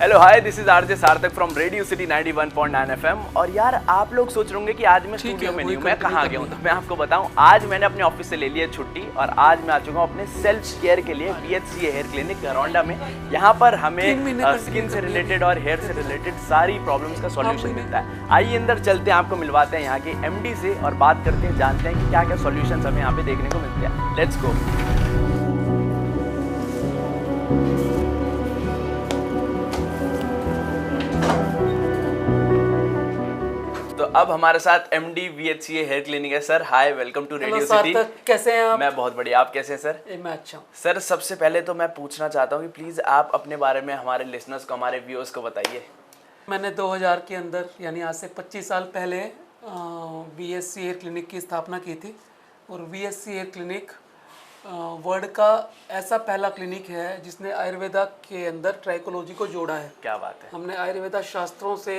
Hello hi, this is RJ सार्थक from radio city 91.9 FM. और यार आप लोग सोच रहे होंगे कि आज मैं स्टूडियो में नहीं हूँ, मैं कहाँ गया हूँ। तो मैं आपको बताऊँ, आज मैंने अपने ऑफिस से ले लिया छुट्टी और आज मैं आ चुका हूँ अपने सेल्फ केयर के लिए BHCA हेयर क्लिनिक गरौंडा में। यहाँ पर हमें स्किन से रिलेटेड और हेयर से रिलेटेड सारी प्रॉब्लम्स का सॉल्यूशन मिलता है। आइए अंदर चलते हैं, आपको मिलवाते हैं यहाँ के MD से और बात करते हैं, जानते हैं कि क्या क्या सॉल्यूशंस हमें यहाँ पे देखने को मिलते हैं। Let's go. तो अब हमारे साथ MD BHCA हेयर क्लिनिक है। Sir hi, welcome to radio city. कैसे हैं आप? मैं बहुत बढ़िया, आप कैसे हैं सर? मैं अच्छा हूँ सर, सबसे पहले तो मैं पूछना चाहता हूँ कि प्लीज़ आप अपने बारे में हमारे लिसनर्स को, हमारे व्यूअर्स को बताइए। मैंने 2000 के अंदर यानी आज से 25 साल पहले BHCA हेयर क्लिनिक की स्थापना की थी। और BHCA हेयर क्लिनिक वर्ल्ड का ऐसा पहला क्लिनिक है जिसने आयुर्वेदा के अंदर ट्राइकोलॉजी को जोड़ा है। क्या बात है। हमने आयुर्वेदा शास्त्रों से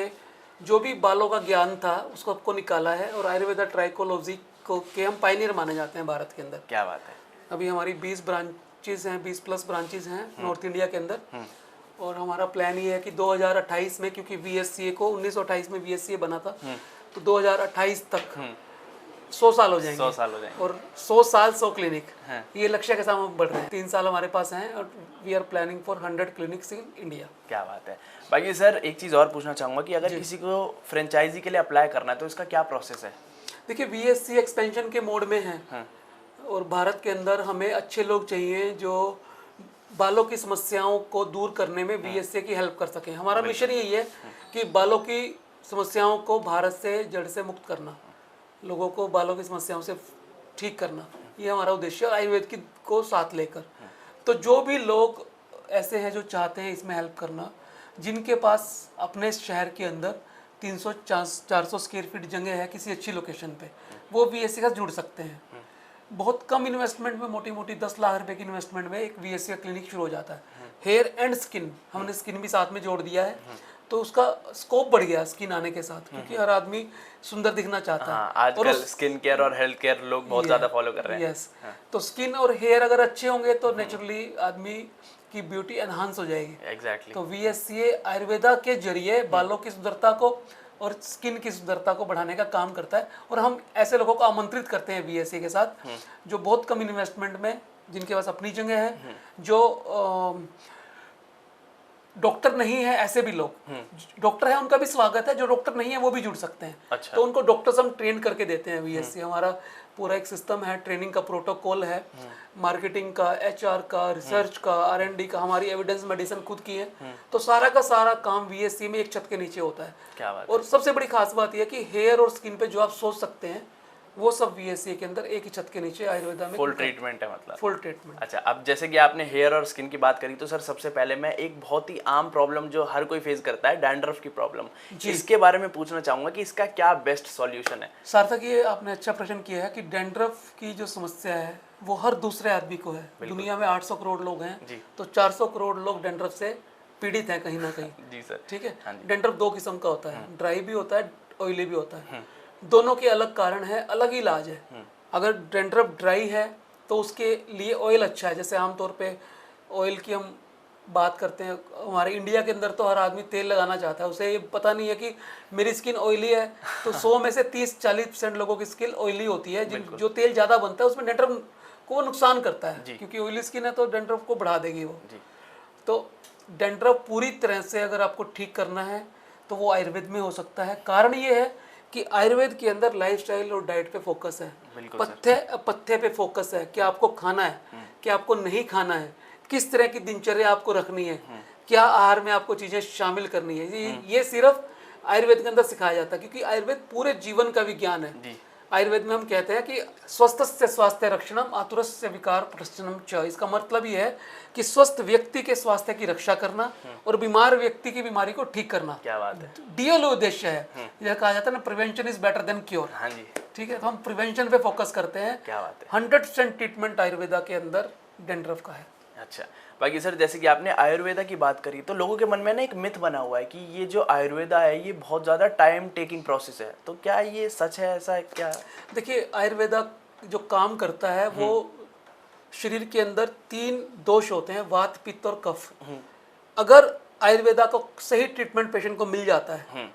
जो भी बालों का ज्ञान था उसको आपको निकाला है और आयुर्वेदा ट्राइकोलॉजी को के हम पायनियर माने जाते हैं भारत के अंदर। क्या बात है। अभी हमारी 20 ब्रांचेस हैं, 20+ ब्रांचेस हैं नॉर्थ इंडिया के अंदर। और हमारा प्लान ये है कि 2028 में, क्योंकि BHCA को 1928 में BHCA बना था, तो 2028 तक 100 साल हो जाएंगे। 100 साल हो जाएंगे और 100 साल 100 क्लिनिक, ये लक्ष्य के साथ हम बढ़ रहे हैं। 3 साल हमारे पास हैं और we are planning for 100 clinics in India. क्या बात है। बाकी सर एक चीज़ और पूछना चाहूँगा कि अगर किसी को फ्रेंचाइजी के लिए अप्लाई करना है तो इसका क्या प्रोसेस है? देखिए, BHCA एक्सपेंशन के मोड में है और भारत के अंदर हमें अच्छे लोग चाहिए जो बालों की समस्याओं को दूर करने में BHCA की हेल्प कर सकें। हमारा मिशन यही है कि बालों की समस्याओं को भारत से जड़ से मुक्त करना, लोगों को बालों की समस्याओं से ठीक करना, ये हमारा उद्देश्य है। आयुर्वेद की को साथ लेकर, तो जो भी लोग ऐसे हैं जो चाहते हैं इसमें हेल्प करना, जिनके पास अपने शहर के अंदर 300-400 स्क्वायर फीट जगह है किसी अच्छी लोकेशन पे, वो BHCA का जुड़ सकते हैं। बहुत कम इन्वेस्टमेंट में, मोटी मोटी 10 लाख रुपए की इन्वेस्टमेंट में एक BHCA क्लिनिक शुरू हो जाता है। हेयर एंड स्किन, हमने स्किन भी साथ में जोड़ दिया है, तो उसका स्कोप बढ़ गया स्किन आने के साथ, क्योंकि हर आदमी सुंदर दिखना चाहता है। आजकल स्किन केयर और हेल्थ केयर लोग बहुत ज़्यादा फॉलो कर रहे हैं। यस, तो स्किन और हेयर अगर अच्छे होंगे तो नेचुरली आदमी की ब्यूटी एनहांस हो जाएगी। एग्जैक्टली। तो BHCA आयुर्वेदा के जरिए बालों की सुंदरता को और स्किन की सुंदरता को बढ़ाने का काम करता है। और हम ऐसे लोगों को आमंत्रित करते हैं BHCA के साथ जो बहुत कम इन्वेस्टमेंट में, जिनके पास अपनी जगह है, जो डॉक्टर नहीं है, ऐसे भी लोग, डॉक्टर है उनका भी स्वागत है, जो डॉक्टर नहीं है वो भी जुड़ सकते हैं। अच्छा। तो उनको डॉक्टर्स हम ट्रेन करके देते हैं BHCA। हमारा पूरा एक सिस्टम है, ट्रेनिंग का प्रोटोकॉल है, मार्केटिंग का, HR का, रिसर्च का, R&D का, हमारी एविडेंस मेडिसिन खुद की है। तो सारा का सारा काम BHCA में एक छत के नीचे होता है। क्या बात। और सबसे बड़ी खास बात यह है कि हेयर और स्किन पे जो आप सोच सकते हैं वो सब BHCA के अंदर एक ही छत के नीचे आयुर्वेदा में फुल ट्रीटमेंट है, मतलब फुल ट्रीटमेंट। अच्छा, अब जैसे कि आपने हेयर और स्किन की बात करी, तो सर सबसे पहले मैं एक बहुत ही आम प्रॉब्लम जो हर कोई फेस करता है, डैंड्रफ की प्रॉब्लम, इसके बारे में पूछना चाहूंगा कि इसका क्या बेस्ट सॉल्यूशन है? सार्थक, ये आपने अच्छा प्रश्न किया है कि डैंड्रफ की जो समस्या है वो हर दूसरे आदमी को है। दुनिया में 800 करोड़ लोग हैं, तो 400 करोड़ लोग डैंड्रफ से पीड़ित हैं कहीं ना कहीं। जी सर। ठीक है। डैंड्रफ 2 किस्म का होता है, ड्राई भी होता है, ऑयली भी होता है। दोनों के अलग कारण है, अलग ही इलाज है। अगर डैंड्रफ ड्राई है तो उसके लिए ऑयल अच्छा है। जैसे आमतौर पे ऑयल की हम बात करते हैं, हमारे इंडिया के अंदर तो हर आदमी तेल लगाना चाहता है, उसे ये पता नहीं है कि मेरी स्किन ऑयली है। तो 100 में से 30-40% लोगों की स्किन ऑयली होती है। जो तेल ज़्यादा बनता है उसमें डैंड्रफ को नुकसान करता है, क्योंकि ऑयली स्किन है तो डैंड्रफ को बढ़ा देगी वो। तो डैंड्रफ पूरी तरह से अगर आपको ठीक करना है तो वो आयुर्वेद में हो सकता है। कारण ये है कि आयुर्वेद के अंदर लाइफस्टाइल और डाइट पे फोकस है, पथ्य पे फोकस है, क्या आपको खाना है, क्या आपको नहीं खाना है, किस तरह की दिनचर्या आपको रखनी है, क्या आहार में आपको चीजें शामिल करनी है। ये सिर्फ आयुर्वेद के अंदर सिखाया जाता है, क्योंकि आयुर्वेद पूरे जीवन का विज्ञान है। आयुर्वेद में हम कहते हैं कि स्वस्थस्य स्वास्थ्य रक्षणम आतुरस्य विकार प्रशमनम च। इसका मतलब ये है कि स्वस्थ व्यक्ति के स्वास्थ्य की रक्षा करना और बीमार व्यक्ति की बीमारी को ठीक करना। क्या बात है। डीएल उद्देश्य है। यह कहा जाता है ना, prevention is better than cure. हाँ जी। ठीक है, तो हम प्रिवेंशन पे फोकस करते हैं। क्या बात है। 100% ट्रीटमेंट आयुर्वेदा के अंदर डैंड्रफ का है। अच्छा, बाकी सर जैसे कि आपने आयुर्वेदा की बात करी, तो लोगों के मन में ना एक मिथ बना हुआ है कि ये जो आयुर्वेदा है ये बहुत ज़्यादा टाइम टेकिंग प्रोसेस है, तो क्या ये सच है? ऐसा है क्या? देखिए, आयुर्वेदा जो काम करता है वो शरीर के अंदर 3 दोष होते हैं, वात, पित्त और कफ। अगर आयुर्वेदा को सही ट्रीटमेंट पेशेंट को मिल जाता है,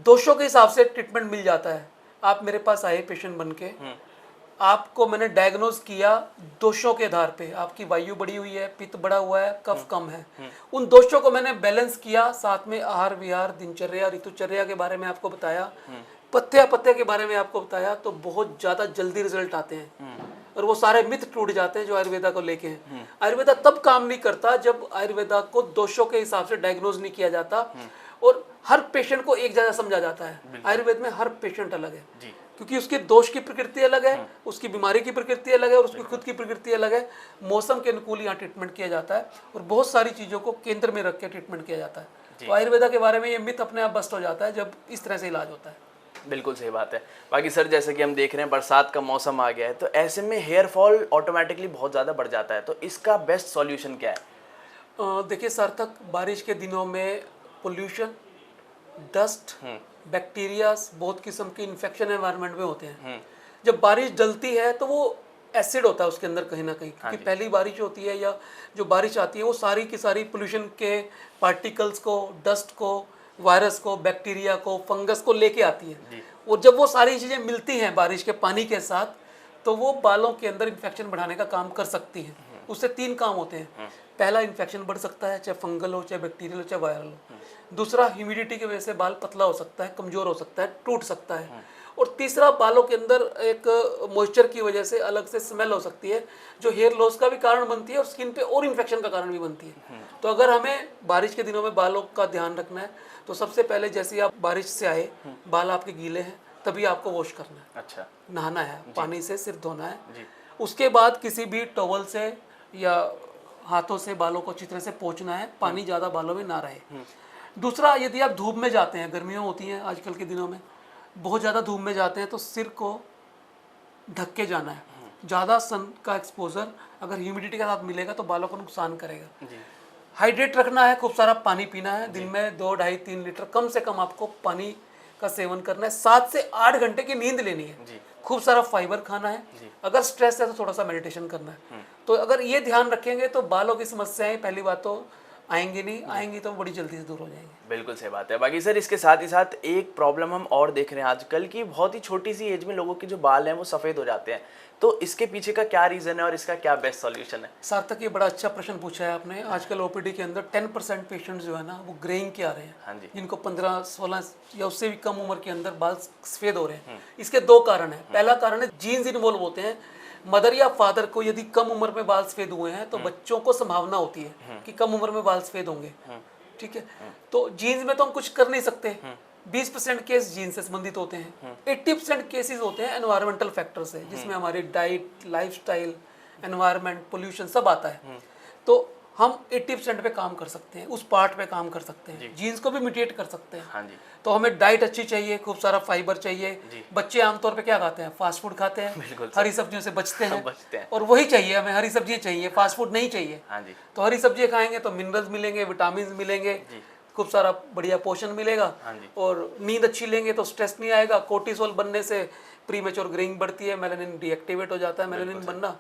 दोषों के हिसाब से ट्रीटमेंट मिल जाता है। आप मेरे पास आए पेशेंट बन के, आपको मैंने डायग्नोज किया दोषों के आधार पे, आपकी वायु बढ़ी हुई है, पित्त बढ़ा हुआ है, कफ कम है, उन दोषों को मैंने बैलेंस किया, साथ में आहार विहार, दिनचर्या, ऋतुचर्या के बारे में आपको बताया, पथ्य के बारे में आपको बताया, तो बहुत ज़्यादा जल्दी रिजल्ट आते हैं और वो सारे मिथ टूट जाते हैं जो आयुर्वेदा को लेके हैं। आयुर्वेदा तब काम नहीं करता जब आयुर्वेदा को दोषों के हिसाब से डायग्नोज नहीं किया जाता और हर पेशेंट को एक जैसा समझा जाता है। आयुर्वेद में हर पेशेंट अलग है, क्योंकि उसके दोष की प्रकृति अलग है, उसकी बीमारी की प्रकृति अलग है और उसकी खुद की प्रकृति अलग है। मौसम के अनुकूल यहाँ ट्रीटमेंट किया जाता है और बहुत सारी चीज़ों को केंद्र में रख के ट्रीटमेंट किया जाता है। तो आयुर्वेदा के बारे में ये मिथ अपने आप बस्ट हो जाता है जब इस तरह से इलाज होता है। बिल्कुल सही बात है। बाकी सर, जैसे कि हम देख रहे हैं बरसात का मौसम आ गया है, तो ऐसे में हेयर फॉल ऑटोमेटिकली बहुत ज़्यादा बढ़ जाता है, तो इसका बेस्ट सॉल्यूशन क्या है? देखिए सार्थक, बारिश के दिनों में पोल्यूशन, डस्ट, बैक्टीरियाज, बहुत किस्म के इन्फेक्शन एनवायरनमेंट में होते हैं। जब बारिश डलती है तो वो एसिड होता है उसके अंदर कहीं ना कहीं, क्योंकि पहली बारिश होती है या जो बारिश आती है वो सारी की सारी पोल्यूशन के पार्टिकल्स को, डस्ट को, वायरस को, बैक्टीरिया को, फंगस को लेके आती है। और जब वो सारी चीज़ें मिलती हैं बारिश के पानी के साथ, तो वो बालों के अंदर इन्फेक्शन बढ़ाने का काम कर सकती हैं। उससे 3 काम होते हैं। पहला, इन्फेक्शन बढ़ सकता है, चाहे फंगल हो, चाहे बैक्टीरियल हो, चाहे वायरल हो। दूसरा, ह्यूमिडिटी की वजह से बाल पतला हो सकता है, कमज़ोर हो सकता है, टूट सकता है। और तीसरा, बालों के अंदर एक मॉइस्चर की वजह से अलग से स्मेल हो सकती है, जो हेयर लॉस का भी कारण बनती है और स्किन पे और इन्फेक्शन का कारण भी बनती है। तो अगर हमें बारिश के दिनों में बालों का ध्यान रखना है, तो सबसे पहले जैसे आप बारिश से आए, बाल आपके गीले हैं, तभी आपको वॉश करना है। अच्छा, नहाना है, पानी से सिर धोना है। उसके बाद किसी भी टॉवल से या हाथों से बालों को अच्छी तरह से पोंछना है, पानी ज़्यादा बालों में ना रहे। दूसरा, यदि आप धूप में जाते हैं, गर्मियाँ होती हैं आजकल के दिनों में, बहुत ज़्यादा धूप में जाते हैं, तो सिर को ढक के जाना है। ज़्यादा सन का एक्सपोजर अगर ह्यूमिडिटी के साथ मिलेगा तो बालों को नुकसान करेगा। हाइड्रेट रखना है, खूब सारा पानी पीना है, दिन में 2, 2.5, 3 लीटर कम से कम आपको पानी का सेवन करना है। 7 से 8 घंटे की नींद लेनी है, खूब सारा फाइबर खाना है, अगर स्ट्रेस है तो थोड़ा सा मेडिटेशन करना है। तो अगर ये ध्यान रखेंगे तो बालों की समस्याएं पहली बात तो आएंगी नहीं, आएंगी तो बड़ी जल्दी से दूर हो जाएंगी। बिल्कुल सही बात है। बाकी सर, इसके साथ ही साथ एक प्रॉब्लम हम और देख रहे हैं आजकल की, बहुत ही छोटी सी एज में लोगों के जो बाल हैं वो सफ़ेद हो जाते हैं, तो इसके पीछे का क्या रीज़न है और इसका क्या बेस्ट सॉल्यूशन है? सार्थक, ये बड़ा अच्छा प्रश्न पूछा है आपने। आजकल ओपीडी के अंदर 10% पेशेंट्स जो है ना वो ग्रेइंग के आ रहे हैं। हाँ जी। जिनको 15, 16 या उससे भी कम उम्र के अंदर बाल सफ़ेद हो रहे हैं। इसके 2 कारण हैं। पहला कारण है जीन्स इन्वॉल्व होते हैं। मदर या फादर को यदि कम उम्र में बाल सफ़ेद हुए हैं तो बच्चों को संभावना होती है कि कम उम्र में बाल सफ़ेद होंगे। ठीक है, तो जीन्स में तो हम कुछ कर नहीं सकते। 20% केस जीन से संबंधित होते हैं। 80% केसेस होते हैं एनवायरमेंटल फैक्टर से, जिसमें हमारी डाइट, लाइफस्टाइल, एनवायरनमेंट, पोल्यूशन सब आता है। तो हम 80% पे काम कर सकते हैं, उस पार्ट पे काम कर सकते हैं, जीन्स को भी मिटिएट कर सकते हैं। हाँ जी। तो हमें डाइट अच्छी चाहिए, खूब सारा फाइबर चाहिए। बच्चे आमतौर पे क्या खाते हैं? फास्ट फूड खाते हैं, हरी सब्जियों से बचते हैं और वही चाहिए हमें, हरी सब्जियां चाहिए, फास्ट फूड नहीं चाहिए। हाँ जी। तो हरी सब्जियां खाएंगे तो मिनरल्स मिलेंगे, विटामिन मिलेंगे, खूब सारा बढ़िया पोषण मिलेगा। और नींद अच्छी लेंगे तो स्ट्रेस नहीं आएगा। कोर्टिसोल बनने से प्रीमेच्योर ग्रेइंग बढ़ती है, मेलानिन डीएक्टिवेट हो जाता है, मेलानिन बनना।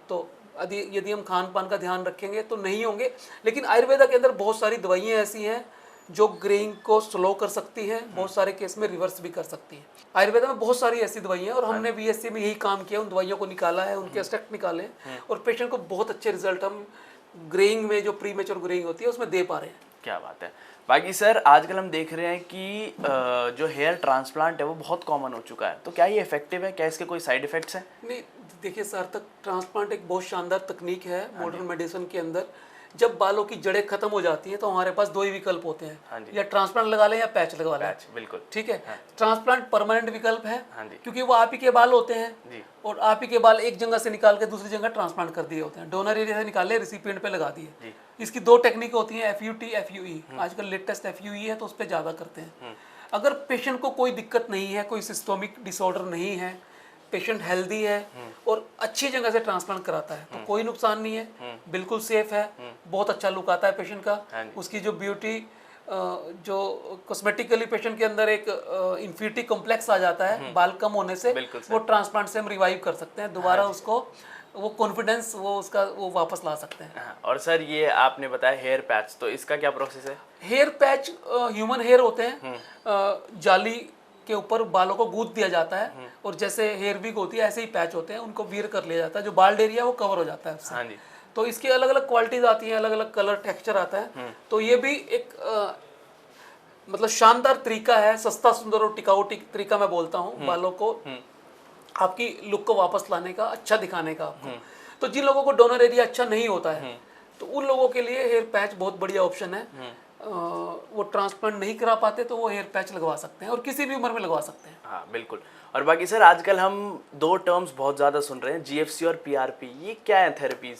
तो यदि हम खान पान का ध्यान रखेंगे तो नहीं होंगे। लेकिन आयुर्वेदा के अंदर बहुत सारी दवाइयाँ ऐसी हैं जो ग्रेइंग को स्लो कर सकती हैं, बहुत सारे केस में रिवर्स भी कर सकती हैं। आयुर्वेदा में बहुत सारी ऐसी दवाइयाँ हैं और हमने बीएससी में यही काम किया, उन दवाइयों को निकाला है, उनके एक्सट्रैक्ट निकाले और पेशेंट को बहुत अच्छे रिजल्ट हम ग्रेइंग में, जो प्रीमेच्योर ग्रेइंग होती है, उसमें दे पा रहे हैं। क्या बात है। बाकी सर, आजकल हम देख रहे हैं कि जो हेयर ट्रांसप्लांट है वो बहुत कॉमन हो चुका है, तो क्या ये इफेक्टिव है? क्या इसके कोई साइड इफेक्ट्स हैं? नहीं, देखिए सार्थक, ट्रांसप्लांट एक बहुत शानदार तकनीक है मॉडर्न मेडिसिन के अंदर। जब बालों की जड़ें खत्म हो जाती हैं तो हमारे पास 2 ही विकल्प होते हैं, या ट्रांसप्लांट लगा लें या पैच लगवा लें। बिल्कुल ठीक है। ट्रांसप्लांट परमानेंट विकल्प है, क्योंकि वो आप ही के बाल होते हैं और आप ही के बाल एक जगह से निकाल के दूसरी जगह ट्रांसप्लांट कर दिए होते हैं। डोनर एरिया से निकाले, रिसिपिएंट पे लगा दिए। इसकी 2 टेक्निक होती हैं, FUT, FUE। आजकल लेटेस्ट FUE है तो उस पर ज़्यादा करते हैं। अगर पेशेंट को कोई दिक्कत नहीं है, कोई सिस्टोमिक डिसऑर्डर नहीं है, पेशेंट हेल्दी है और अच्छी जगह से ट्रांसप्लांट कराता है, तो कोई नुकसान नहीं है, बिल्कुल सेफ है, बहुत अच्छा लुक आता है पेशेंट का। उसकी जो ब्यूटी, जो कॉस्मेटिकली पेशेंट के अंदर एक इन्फिनिटी कॉम्प्लेक्स आ जाता है बाल कम होने से, वो ट्रांसप्लांट से हम रिवाइव कर सकते हैं, दोबारा उसको वो कॉन्फिडेंस वो उसका वो वापस ला सकते हैं। हाँ, और सर ये आपने बताया हेयर पैच, तो इसका क्या प्रोसेस है? हेयर पैच ह्यूमन हेयर होते हैं, जाली के ऊपर बालों को गूंथ दिया जाता है और जैसे हेयर विग होती है ऐसे ही पैच होते हैं, उनको वियर कर लिया जाता है, जो बाल्ड एरिया वो कवर हो जाता है उससे। हाँ जी। तो इसकी अलग अलग क्वालिटीज आती हैं, अलग अलग कलर टेक्सचर आता है। तो ये भी एक मतलब शानदार तरीका है, सस्ता सुंदर और टिकाऊ तरीका मैं बोलता हूँ बालों को आपकी लुक को वापस लाने का, अच्छा दिखाने का आपको। तो जिन लोगों को डोनर एरिया अच्छा नहीं होता है तो उन लोगों के लिए हेयर पैच बहुत बढ़िया ऑप्शन है। वो ट्रांसप्लांट नहीं करा पाते तो वो हेयर पैच लगवा सकते हैं और किसी भी उम्र में लगवा सकते हैं। हाँ बिल्कुल। और बाकी सर आजकल हम दो टर्म्स बहुत ज़्यादा सुन रहे हैं, जीएफसी और पीआरपी, ये क्या है थेरेपीज?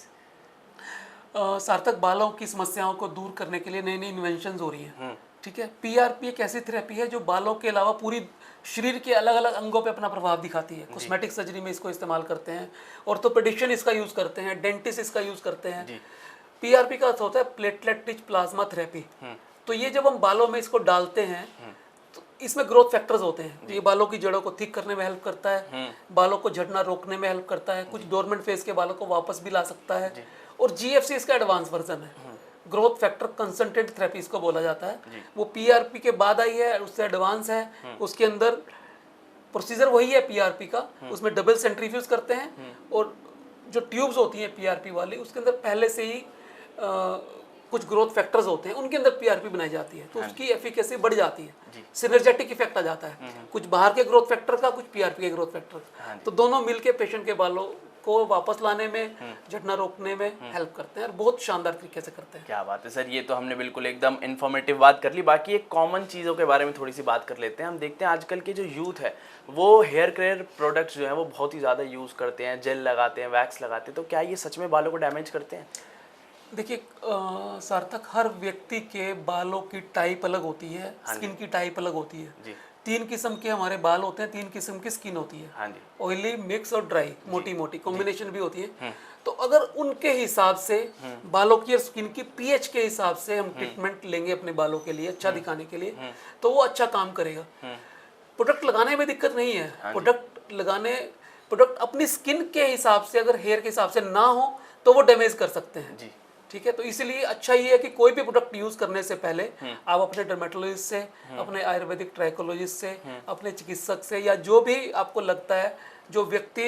सार्थक, बालों की समस्याओं को दूर करने के लिए नई नई इन्वेंशंस हो रही हैं। ठीक है, पीआरपी एक ऐसी थेरेपी है जो बालों के अलावा पूरी शरीर के अलग अलग अंगों पे अपना प्रभाव दिखाती है। कॉस्मेटिक सर्जरी में इसको इस्तेमाल करते हैं, ऑर्थोपेडिशियन इसका यूज़ करते हैं, डेंटिस्ट इसका यूज़ करते हैं। पीआरपी का अर्थ होता है प्लेटलेट रिच प्लाज्मा थेरेपी। तो ये जब हम बालों में इसको डालते हैं तो इसमें ग्रोथ फैक्टर्स होते हैं, ये बालों की जड़ों को थिक करने में हेल्प करता है, बालों को झड़ना रोकने में हेल्प करता है, कुछ डोरमेंट फेस के बालों को वापस भी ला सकता है। और जीएफसी इसका एडवांस वर्जन है, ग्रोथ फैक्टर कंसंट्रेट थेरेपी इसको बोला जाता है। वो पीआरपी के बाद आई है, उससे एडवांस है। उसके अंदर प्रोसीजर वही है पीआरपी का, उसमें डबल सेंट्रीफ्यूज करते हैं और जो ट्यूब्स होती हैं पीआरपी वाली उसके अंदर पहले से ही कुछ ग्रोथ फैक्टर्स होते हैं, उनके अंदर पीआरपी बनाई जाती है तो उसकी एफिकेसी बढ़ जाती है, सिनर्जेटिक इफेक्ट आ जाता है, कुछ बाहर के ग्रोथ फैक्टर का, कुछ पीआरपी के ग्रोथ फैक्टर। तो दोनों मिलके पेशेंट के बालों को वापस लाने में, झड़ना रोकने में हेल्प करते हैं और बहुत शानदार तरीके से करते हैं। क्या बात है सर, ये तो हमने बिल्कुल एकदम इन्फॉर्मेटिव बात कर ली। बाकी एक कॉमन चीज़ों के बारे में थोड़ी सी बात कर लेते हैं। हम देखते हैं आजकल के जो यूथ है वो हेयर केयर प्रोडक्ट्स जो हैं वो बहुत ही ज़्यादा यूज़ करते हैं, जेल लगाते हैं, वैक्स लगाते हैं, तो क्या ये सच में बालों को डैमेज करते हैं? देखिए सार्थक, हर व्यक्ति के बालों की टाइप अलग होती है, स्किन की टाइप अलग होती है जी। 3 किस्म के हमारे बाल होते हैं, 3 किस्म की स्किन होती है। हाँ जी। ऑयली, मिक्स और ड्राई, मोटी मोटी कॉम्बिनेशन भी होती है। तो अगर उनके हिसाब से बालों की और स्किन की पीएच के हिसाब से हम ट्रीटमेंट लेंगे अपने बालों के लिए अच्छा दिखाने के लिए तो वो अच्छा काम करेगा। प्रोडक्ट लगाने में दिक्कत नहीं है, प्रोडक्ट अपनी स्किन के हिसाब से, अगर हेयर के हिसाब से ना हो तो वो डैमेज कर सकते हैं जी। ठीक है, तो इसलिए अच्छा ये है कि कोई भी प्रोडक्ट यूज करने से पहले आप अपने डर्मेटोलॉजिस्ट से, अपने आयुर्वेदिक ट्राइकोलॉजिस्ट से, अपने चिकित्सक से या जो भी आपको लगता है जो व्यक्ति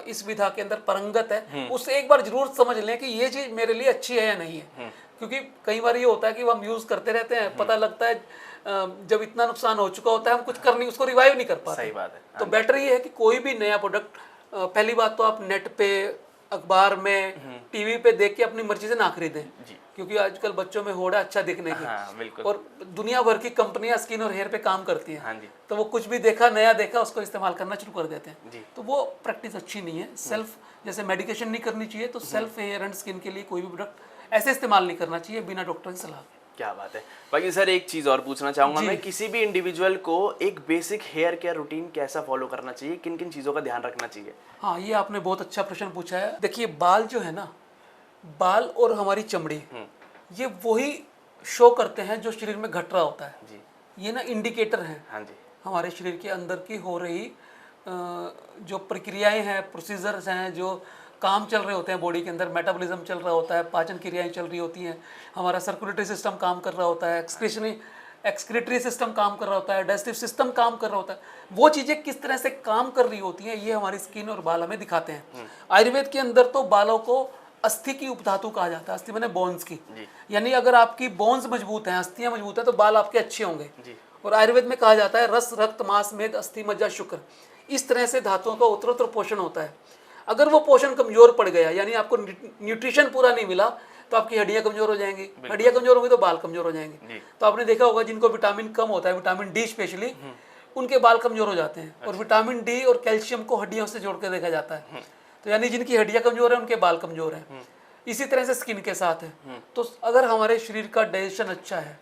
इस विधा के अंदर पारंगत है उससे एक बार जरूर समझ लें कि ये चीज मेरे लिए अच्छी है या नहीं है। क्योंकि कई बार ये होता है कि हम यूज करते रहते हैं, पता लगता है जब इतना नुकसान हो चुका होता है हम कुछ कर नहीं, उसको रिवाइव नहीं कर पाते। सही बात है। तो बेटर ये है कि कोई भी नया प्रोडक्ट, पहली बात तो आप नेट पे, अखबार में, टीवी पे देख के अपनी मर्जी से ना खरीदें, क्योंकि आजकल बच्चों में होड़ है अच्छा दिखने की। हाँ, बिल्कुल। और दुनिया भर की कंपनियां स्किन और हेयर पे काम करती हैं। हाँ जी। तो वो कुछ भी देखा, नया देखा, उसको इस्तेमाल करना शुरू कर देते हैं जी। तो वो प्रैक्टिस अच्छी नहीं है। सेल्फ, जैसे मेडिकेशन नहीं करनी चाहिए तो सेल्फ हेयर एंड स्किन के लिए कोई भी प्रोडक्ट ऐसे इस्तेमाल नहीं करना चाहिए बिना डॉक्टर की सलाह के। क्या बात है। बाकी सर एक चीज़ और पूछना चाहूँगा मैं, किसी भी इंडिविजुअल को एक बेसिक हेयर केयर रूटीन कैसा फॉलो करना चाहिए, किन किन चीज़ों का ध्यान रखना चाहिए? हाँ, ये आपने बहुत अच्छा प्रश्न पूछा है। देखिए, बाल जो है ना, बाल और हमारी चमड़ी ये वही शो करते हैं जो शरीर में घट रहा होता है जी। ये ना इंडिकेटर हैं। हाँ जी। हमारे शरीर के अंदर की हो रही जो प्रक्रियाएं हैं, प्रोसीजर्स हैं, जो काम चल रहे होते हैं बॉडी के अंदर, मेटाबॉलिज्म चल रहा होता है, पाचन क्रियाएं चल रही होती हैं, हमारा सर्कुलेटरी सिस्टम काम कर रहा होता है, एक्सक्रीटरी सिस्टम काम कर रहा होता है, डाइजेस्टिव सिस्टम काम कर रहा होता है, वो चीज़ें किस तरह से काम कर रही होती हैं ये हमारी स्किन और बाल हमें दिखाते हैं। आयुर्वेद के अंदर तो बालों को अस्थि की उपधातु कहा जाता है, अस्थि माने बोन्स की, यानी अगर आपकी बोन्स मजबूत हैं, अस्थियां मजबूत हैं तो बाल आपके अच्छे होंगे। और आयुर्वेद में कहा जाता है रस, रक्त, मांस, मेद, अस्थि, मज्जा, शुक्र, इस तरह से धातुओं का उत्तरोत्तर पोषण होता है। अगर वो पोषण कमजोर पड़ गया, यानी आपको न्यूट्रिशन पूरा नहीं मिला, तो आपकी हड्डियां कमजोर हो जाएंगी, हड्डियां कमजोर होंगी तो बाल कमजोर हो जाएंगे। तो आपने देखा होगा जिनको विटामिन कम होता है, विटामिन डी स्पेशली, उनके बाल कमजोर हो जाते हैं। और विटामिन डी और कैल्शियम को हड्डियों से जोड़ कर देखा जाता है, तो यानी जिनकी हड्डियां कमजोर है उनके बाल कमजोर हैं। इसी तरह से स्किन के साथ है। तो अगर हमारे शरीर का डाइजेशन अच्छा है,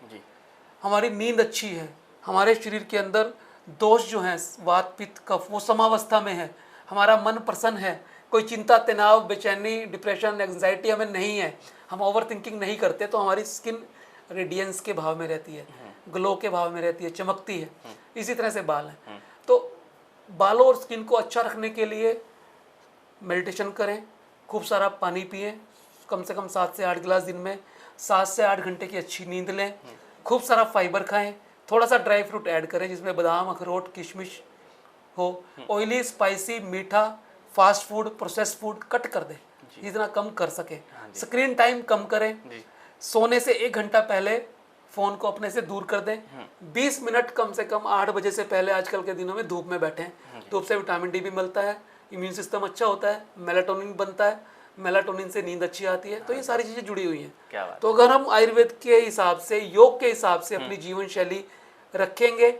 हमारी नींद अच्छी है, हमारे शरीर के अंदर दोष जो हैं वात, पित्त, कफ, वो समावस्था में है, हमारा मन प्रसन्न है, कोई चिंता, तनाव, बेचैनी, डिप्रेशन, एंजाइटी हमें नहीं है, हम ओवर थिंकिंग नहीं करते, तो हमारी स्किन रेडियंस के भाव में रहती है, ग्लो के भाव में रहती है, चमकती है। इसी तरह से बाल हैं। तो बालों और स्किन को अच्छा रखने के लिए मेडिटेशन करें, खूब सारा पानी पिएं, कम से कम 7 से 8 गिलास दिन में, 7 से 8 घंटे की अच्छी नींद लें, खूब सारा फाइबर खाएं, थोड़ा सा ड्राई फ्रूट ऐड करें जिसमें बादाम, अखरोट, किशमिश हो। ऑयली, स्पाइसी, मीठा, fast food, processed food cut कर दें जितना कम कर सके। स्क्रीन टाइम कम करें, सोने से 1 घंटा पहले फ़ोन को अपने से दूर कर दें। 20 मिनट कम से कम 8 बजे से पहले आजकल के दिनों में धूप में बैठें। धूप से विटामिन डी भी मिलता है, इम्यून सिस्टम अच्छा होता है, मेलाटोनिन बनता है, मेलाटोनिन से नींद अच्छी आती है। तो ये सारी चीज़ें जुड़ी हुई हैं। क्या बात। तो अगर हम आयुर्वेद के हिसाब से, योग के हिसाब से अपनी जीवन शैली रखेंगे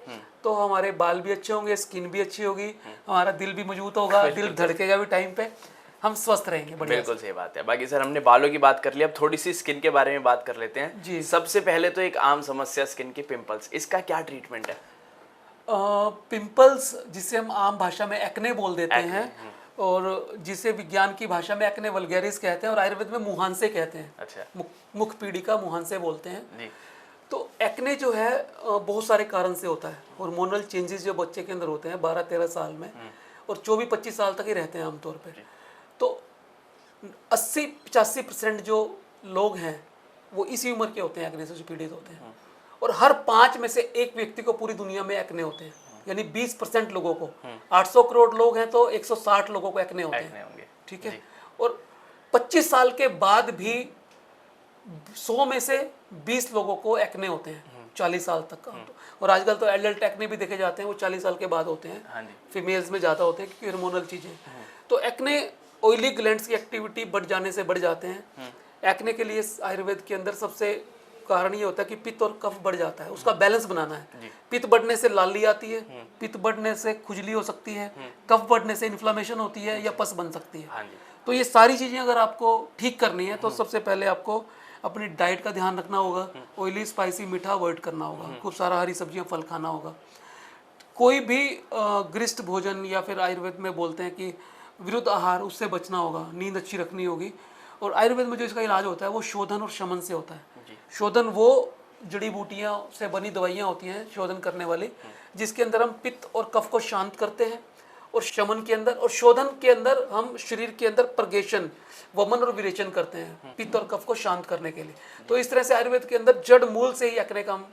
तो हमारे बाल भी अच्छे होंगे, स्किन भी अच्छी होगी, हमारा दिल भी मजबूत होगा, दिल धड़केगा भी टाइम पे, हम स्वस्थ रहेंगे। बिल्कुल सही बात है। बाकी सर हमने बालों की बात कर ली, अब थोड़ी सी स्किन के बारे में बात कर लेते हैं जी। सबसे पहले तो एक आम समस्या स्किन के पिंपल्स, इसका क्या ट्रीटमेंट है? पिंपल्स जिसे हम आम भाषा में एक्ने बोल देते हैं, और जिसे विज्ञान की भाषा में एक्ने वल्गैरिस कहते हैं और आयुर्वेद में मुहांसे कहते हैं। अच्छा। मुख पीढ़ी का मुहांसे बोलते हैं जी। तो एक्ने जो है बहुत सारे कारण से होता है। हार्मोनल चेंजेस जो बच्चे के अंदर होते हैं 12-13 साल में, और 24-25 साल तक ही रहते हैं आमतौर पे। तो 80-85% जो लोग हैं वो इसी उम्र के होते हैं, एक्ने से पीड़ित होते हैं। और हर 5 में से 1 व्यक्ति को पूरी दुनिया में एक्ने होते हैं, यानी 20% लोगों को। 800 करोड़ लोग हैं तो 160 लोगों को एक्ने होते हैं, ठीक है। और 25 साल के बाद भी 100 में से 20 लोगों को एक्ने होते हैं 40 साल तक का। और आजकल तो एडल्ट एक्ने भी देखे जाते हैं, वो 40 साल के बाद होते हैं। फीमेल्स में ज़्यादा होते हैं क्योंकि हार्मोनल चीज़ें। तो एक्ने ऑयली ग्लैंड्स की एक्टिविटी बढ़ जाने से बढ़ जाते हैं। एक्ने के लिए आयुर्वेद के अंदर सबसे कारण ये होता है कि पित्त और कफ बढ़ जाता है, उसका बैलेंस बनाना है। पित्त बढ़ने से लाली आती है, पित्त बढ़ने से खुजली हो सकती है, कफ बढ़ने से इन्फ्लेमेशन होती है या पस बन सकती है। तो ये सारी चीज़ें अगर आपको ठीक करनी है तो सबसे पहले आपको अपनी डाइट का ध्यान रखना होगा। ऑयली, स्पाइसी, मीठा अवॉइड करना होगा, खूब सारा हरी सब्जियां, फल खाना होगा। कोई भी गृष्ट भोजन या फिर आयुर्वेद में बोलते हैं कि विरुद्ध आहार, उससे बचना होगा। नींद अच्छी रखनी होगी। और आयुर्वेद में जो इसका इलाज होता है वो शोधन और शमन से होता है। शोधन वो जड़ी बूटियां से बनी दवाइयाँ होती हैं शोधन करने वाली, जिसके अंदर हम पित्त और कफ को शांत करते हैं। और शमन के अंदर और शोधन के अंदर हम शरीर के अंदर प्रगेशन, वमन और विरेचन करते हैं पित्त और कफ को शांत करने के लिए। तो इस तरह से आयुर्वेद के अंदर जड़ मूल से ही एक्ने का हम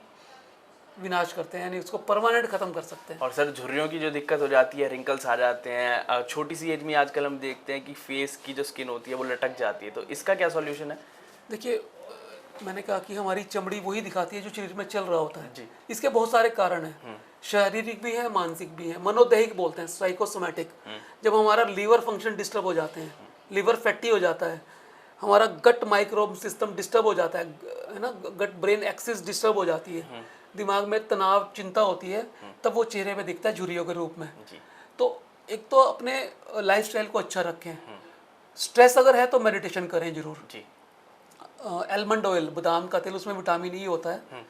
विनाश करते हैं, यानी उसको परमानेंट खत्म कर सकते हैं। और सर झुर्रियों की जो दिक्कत हो जाती है, रिंकल्स आ जाते हैं, छोटी सी एज में आजकल हम देखते हैं कि फेस की जो स्किन होती है वो लटक जाती है, तो इसका क्या सॉल्यूशन है? देखिए, मैंने कहा कि हमारी चमड़ी वही दिखाती है जो शरीर में चल रहा होता है जी। इसके बहुत सारे कारण हैं, शारीरिक भी है, मानसिक भी है। मनोदैहिक बोलते हैं, साइकोसोमैटिक। जब हमारा लीवर फंक्शन डिस्टर्ब हो जाते हैं, लिवर फैटी हो जाता है, हमारा गट माइक्रोब सिस्टम डिस्टर्ब हो जाता है ना, गट ब्रेन एक्सिस डिस्टर्ब हो जाती है, दिमाग में तनाव, चिंता होती है, तब वो चेहरे पे दिखता है झुर्रियों के रूप में। तो एक तो अपने लाइफस्टाइल को अच्छा रखें। स्ट्रेस अगर है तो मेडिटेशन करें जरूर। एलमंड ऑयल, बादाम का तेल, उसमें विटामिन ई होता है,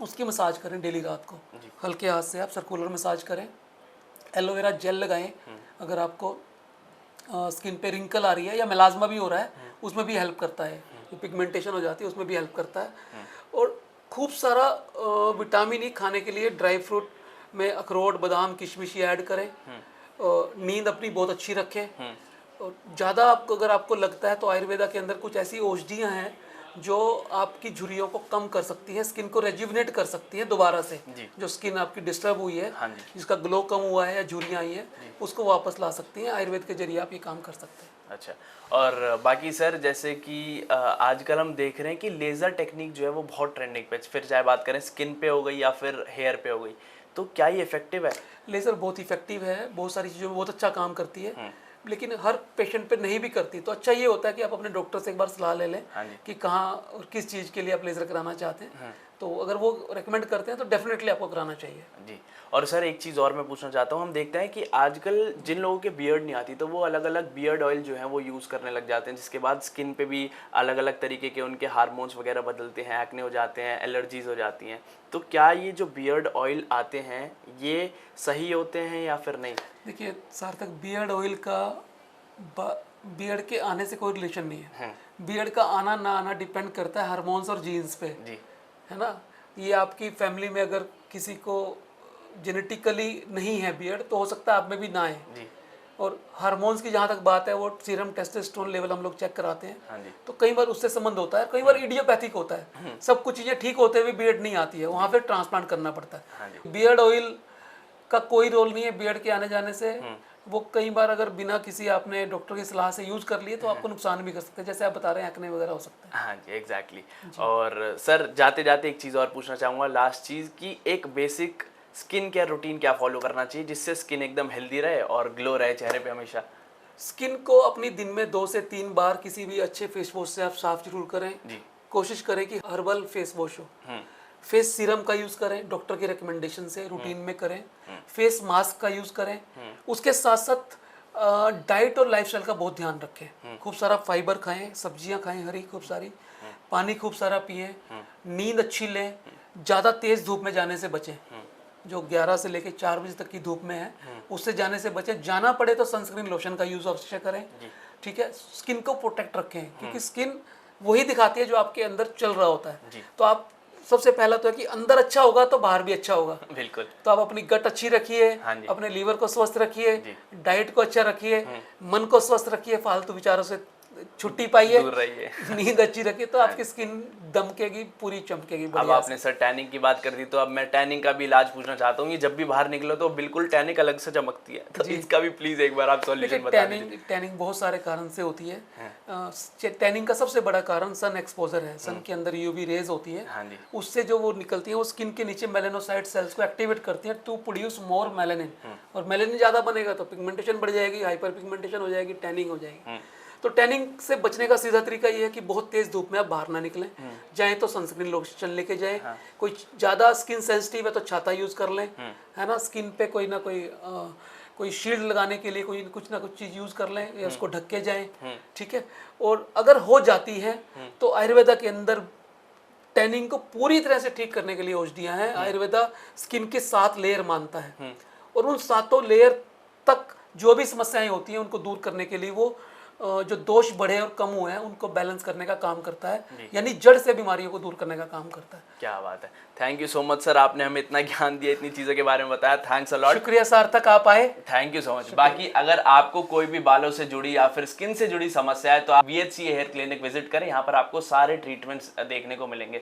उसकी मसाज करें डेली रात को। हल्के हाथ से आप सर्कुलर मसाज करें। एलोवेरा जेल लगाएं अगर आपको स्किन पे रिंकल आ रही है या मेलाज्मा भी हो रहा है, उसमें भी हेल्प करता है। पिगमेंटेशन हो जाती है उसमें भी हेल्प करता है। और खूब सारा विटामिन ई खाने के लिए ड्राई फ्रूट में अखरोट, बादाम, किशमिश ऐड करें। नींद अपनी बहुत अच्छी रखें। और ज़्यादा आपको अगर आपको लगता है तो आयुर्वेदा के अंदर कुछ ऐसी औषधियाँ हैं जो आपकी झुर्रियों को कम कर सकती हैं, स्किन को रेजुविनेट कर सकती हैं दोबारा से। जो स्किन आपकी डिस्टर्ब हुई है, जिसका ग्लो कम हुआ है या झुर्रियाँ आई हैं, उसको वापस ला सकती हैं। आयुर्वेद के जरिए आप ये काम कर सकते हैं। अच्छा, और बाकी सर जैसे कि आजकल हम देख रहे हैं कि लेज़र टेक्निक जो है वो बहुत ट्रेंडिंग पे, फिर चाहे बात करें स्किन पे हो गई या फिर हेयर पे हो गई, तो क्या ये इफेक्टिव है? लेज़र बहुत इफेक्टिव है, बहुत सारी चीज़ों में बहुत अच्छा काम करती है, लेकिन हर पेशेंट पे नहीं भी करती। तो अच्छा ये होता है कि आप अपने डॉक्टर से एक बार सलाह ले लें कि कहाँ और किस चीज़ के लिए आप लेज़र कराना चाहते हैं। तो अगर वो रेकमेंड करते हैं तो डेफिनेटली आपको कराना चाहिए जी। और सर एक चीज़ और मैं पूछना चाहता हूँ, हम देखते हैं कि आजकल जिन लोगों के बियर्ड नहीं आती तो वो अलग अलग बियर्ड ऑयल जो है वो यूज़ करने लग जाते हैं, जिसके बाद स्किन पे भी अलग अलग तरीके के उनके हार्मोन्स वगैरह बदलते हैं, एक्ने हो जाते हैं, एलर्जीज हो जाती हैं। तो क्या ये जो बियर्ड ऑयल आते हैं ये सही होते हैं या फिर नहीं? देखिए सार्थक, बियर्ड ऑयल का बियर्ड के आने से कोई रिलेशन नहीं है। बियर्ड का आना ना आना डिपेंड करता है हार्मोन्स और जीन्स पे जी, है ना। ये आपकी फैमिली में अगर किसी को जेनेटिकली नहीं है बियर्ड तो हो सकता है आप में भी ना आए जी। और हार्मोन्स की जहाँ तक बात है, वो सीरम टेस्टोस्टेरोन लेवल हम लोग चेक कराते हैं। हाँ जी। तो कई बार उससे संबंध होता है, कई बार इडियोपैथिक होता है, सब कुछ चीज़ें ठीक होते हुए बियर्ड नहीं आती है, वहाँ फिर ट्रांसप्लांट करना पड़ता हाँ है। बियर्ड ऑयल का कोई रोल नहीं है बियर्ड के आने जाने से। वो कई बार अगर बिना किसी आपने डॉक्टर की सलाह से यूज कर लिए तो आपको नुकसान भी कर सकते हैं, जैसे आप बता रहे हैं एक्ने वगैरह हो सकता है। हाँ जी, एग्जैक्टली। और सर जाते जाते एक चीज़ और पूछना चाहूँगा, लास्ट चीज़ की एक बेसिक स्किन केयर रूटीन क्या फॉलो करना चाहिए जिससे स्किन एकदम हेल्दी रहे और ग्लो रहे चेहरे पे हमेशा? स्किन को अपनी दिन में 2 से 3 बार किसी भी अच्छे फेस वॉश से आप साफ जरूर करें जी। कोशिश करें कि हर्बल फेस वॉश हो। फेस सीरम का यूज़ करें, डॉक्टर के रिकमेंडेशन से रूटीन में करें। फेस मास्क का यूज़ करें। उसके साथ साथ डाइट और लाइफस्टाइल का बहुत ध्यान रखें। खूब सारा फाइबर खाएं, सब्जियां खाएं हरी खूब सारी, पानी खूब सारा पिएं, नींद अच्छी लें, ज़्यादा तेज़ धूप में जाने से बचें। जो 11 से लेकर 4 बजे तक की धूप में है उससे जाने से बचें। जाना पड़े तो सनस्क्रीन लोशन का यूज़ अवश्य करें। ठीक है, स्किन को प्रोटेक्ट रखें क्योंकि स्किन वही दिखाती है जो आपके अंदर चल रहा होता है। तो आप सबसे पहला तो है कि अंदर अच्छा होगा तो बाहर भी अच्छा होगा। बिल्कुल। तो आप अपनी गट अच्छी रखिए, हाँ जी। अपने लीवर को स्वस्थ रखिए, डाइट को अच्छा रखिए, मन को स्वस्थ रखिए, फालतू विचारों से छुट्टी पाइए, दूर रहिए। नींद अच्छी रखिए, तो आपकी स्किन दमकेगी, पूरी चमकेगी। अब आपने सर टैनिंग की बात कर दी तो अब मैं टैनिंग का भी इलाज पूछना चाहता हूँ। ये जब भी बाहर निकलो तो बिल्कुल टैनिंग अलग से चमकती है, तो इसका भी प्लीज एक बार आप सॉल्यूशन बता दीजिए। टैनिंग बहुत सारे कारण से होती है। टैनिंग का सबसे बड़ा कारण सन एक्सपोजर है। सन के अंदर यूवी रेज होती है, हाँ जी। उससे जो वो निकलती है वो स्किन के नीचे मेलेनोसाइट सेल्स को एक्टिवेट करती हैं टू प्रोड्यूस मोर मेलानिन। और मेलानिन ज़्यादा बनेगा तो पिगमेंटेशन बढ़ जाएगी, हाइपर पिगमेंटेशन हो जाएगी, टैनिंग हो जाएगी। तो टैनिंग से बचने का सीधा तरीका ये है कि बहुत तेज धूप में आप बाहर ना निकलें। जाएं तो सनस्क्रीन लोशन लेके जाएं। कोई ज़्यादा स्किन सेंसिटिव है तो छाता यूज़ कर लें, है ना। स्किन पे कोई ना कोई शील्ड लगाने के लिए कोई कुछ ना कुछ चीज़ यूज़ कर लें या उसको ढक के जाएं। ठीक है। और अगर हो जाती है तो आयुर्वेदा के अंदर टैनिंग को पूरी तरह से ठीक करने के लिए औषधियाँ हैं। आयुर्वेदा स्किन के 7 लेयर मानता है और उन 7 लेयर तक जो भी समस्याएं होती हैं उनको दूर करने के लिए वो जो दोष बढ़े और कम हुए हैं उनको बैलेंस करने का काम करता है, यानी जड़ से बीमारियों को दूर करने का काम करता है। क्या बात है, thank you so much sir, आपने हमें इतना ज्ञान दिया, इतनी चीज़ों के बारे में बताया। Thanks a lot. शुक्रिया सार्थक, आप आए, थैंक यू सो मच। बाकी अगर आपको कोई भी बालों से जुड़ी या फिर स्किन से जुड़ी समस्या है तो आप VHC हेयर क्लिनिक विजिट करें, यहाँ पर आपको सारे ट्रीटमेंट्स देखने को मिलेंगे।